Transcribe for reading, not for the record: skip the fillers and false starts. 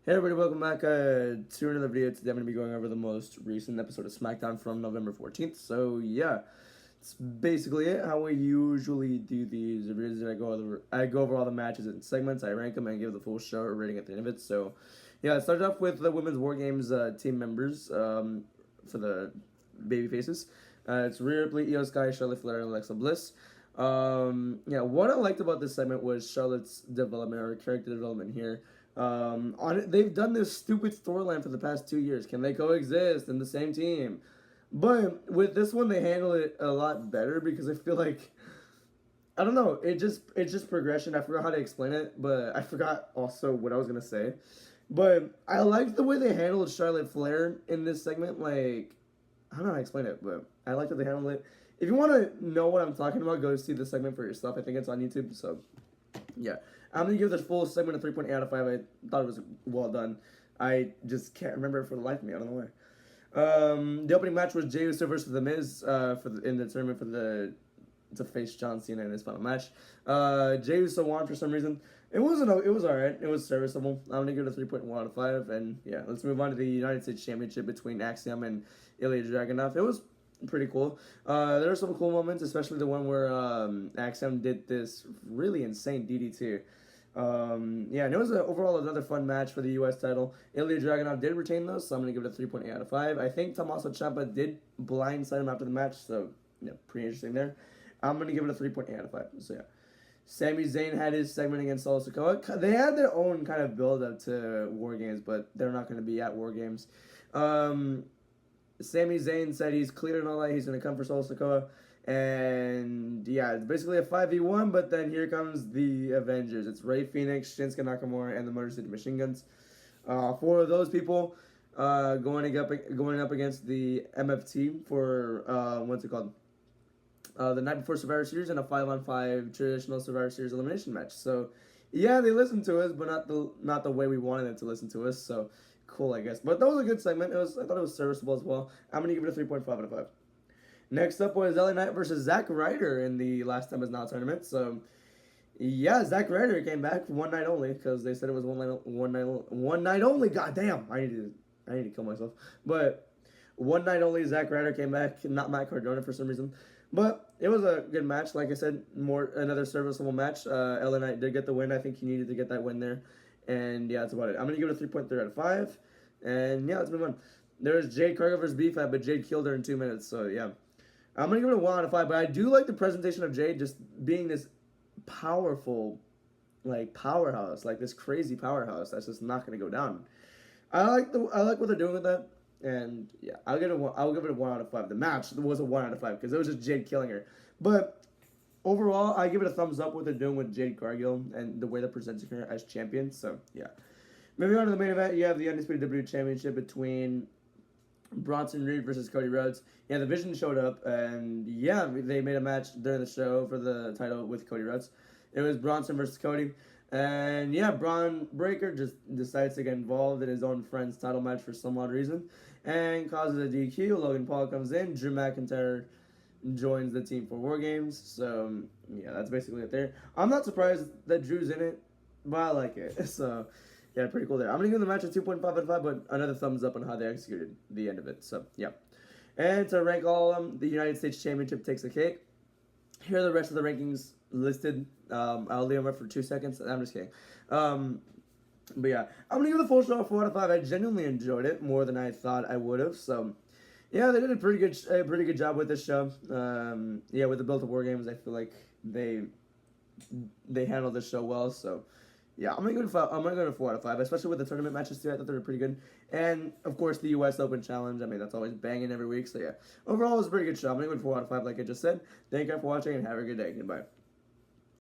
Hey everybody, welcome back to another video. Today I'm going to be going over the most recent episode of Smackdown from November 14th. So yeah, it's basically it. How we usually do these videos. I go over all the matches and segments, I rank them, and give the full show rating at the end of it. So yeah, it started off with the Women's War Games team members for the baby faces. It's Rhea Ripley, Io Sky, Charlotte Flair, and Alexa Bliss. Yeah, what I liked about this segment was Charlotte's development or character development here. They've done this stupid storyline for the past 2 years. Can they coexist in the same team? But with this one, they handle it a lot better because I feel like I don't know. It's just progression. I forgot how to explain it, but I forgot also what I was gonna say. But I liked the way they handled Charlotte Flair in this segment. Like I don't know how to explain it, but I like that they handled it. If you want to know what I'm talking about, go see the segment for yourself. I think it's on YouTube. So yeah, I'm gonna give this full segment a 3.8 out of 5. I thought it was well done. I just can't remember it for the life of me. I don't know why. The opening match was Jey Uso versus The Miz in the tournament to face John Cena in his final match. Jey Uso won for some reason. It was alright. It was serviceable. I'm gonna give it a 3.1 out of 5. And yeah, let's move on to the United States Championship between Axiom and Ilya Dragunov. It was pretty cool. There were some cool moments, especially the one where Axiom did this really insane DDT. Yeah, and it was overall another fun match for the U.S. title. Ilya Dragunov did retain those, so I'm going to give it a 3.8 out of 5. I think Tommaso Ciampa did blindside him after the match, so yeah, pretty interesting there. I'm going to give it a 3.8 out of 5. So yeah. Sami Zayn had his segment against Solo Sikoa. They had their own kind of build-up to War Games, but they're not going to be at War Games. Sami Zayn said he's cleared and all that. He's going to come for Solo Sikoa. And yeah, it's basically a 5v1, but then here comes the Avengers. It's Rey Fenix, Shinsuke Nakamura, and the Motor City Machine Guns. Four of those people going up against the MFT for, what's it called? The night before Survivor Series and a 5-on-5 traditional Survivor Series elimination match. So yeah, they listened to us, but not the way we wanted them to listen to us. So cool, I guess. But that was a good segment. I thought it was serviceable as well. I'm gonna give it a 3.5 out of 5. Next up was LA Knight versus Zack Ryder in the Last Time Is Now tournament. So yeah, Zack Ryder came back for one night only because they said it was one night only. God damn, I need to kill myself. But one night only, Zack Ryder came back, not Matt Cardona for some reason. But it was a good match. Like I said, another serviceable match. LA Knight did get the win. I think he needed to get that win there. And yeah, that's about it. I'm going to give it a 3.3 out of 5. And yeah, let's move on. There's Jade Cargill versus B-Fab, but Jade killed her in 2 minutes. So yeah. I'm going to give it a 1 out of 5. But I do like the presentation of Jade just being this powerful, like, powerhouse. Like, this crazy powerhouse that's just not going to go down. I like what they're doing with that. And yeah, I'll give it a 1 out of 5. The match was a 1 out of 5 because it was just Jade killing her. But overall, I give it a thumbs up what they're doing with Jade Cargill and the way they're presenting her as champion. So yeah. Moving on to the main event, you have the Undisputed WWE Championship between Bronson Reed versus Cody Rhodes. Yeah, the Vision showed up, and yeah, they made a match during the show for the title with Cody Rhodes. It was Bronson versus Cody. And yeah, Braun Breaker just decides to get involved in his own friend's title match for some odd reason and causes a DQ. Logan Paul comes in. Drew McIntyre joins the team for War Games. So yeah, that's basically it there. I'm not surprised that Drew's in it, but I like it. So yeah, pretty cool there. I'm going to give the match a 2.5 out of 5, but another thumbs up on how they executed the end of it. So yeah. And to rank all of them, the United States Championship takes the cake. Here are the rest of the rankings listed. I'll leave them up for 2 seconds. I'm just kidding. But yeah, I'm going to give the full show a 4 out of 5. I genuinely enjoyed it more than I thought I would have. So yeah, they did a pretty good job with this show. Yeah, with the build of War Games, I feel like they handled this show well. So yeah, I'm gonna go to 4 out of 5, especially with the tournament matches too. I thought they were pretty good, and of course the U.S. Open Challenge. I mean, that's always banging every week. So yeah, overall it was a pretty good show. I'm gonna go to 4 out of 5, like I just said. Thank you for watching and have a good day. Goodbye.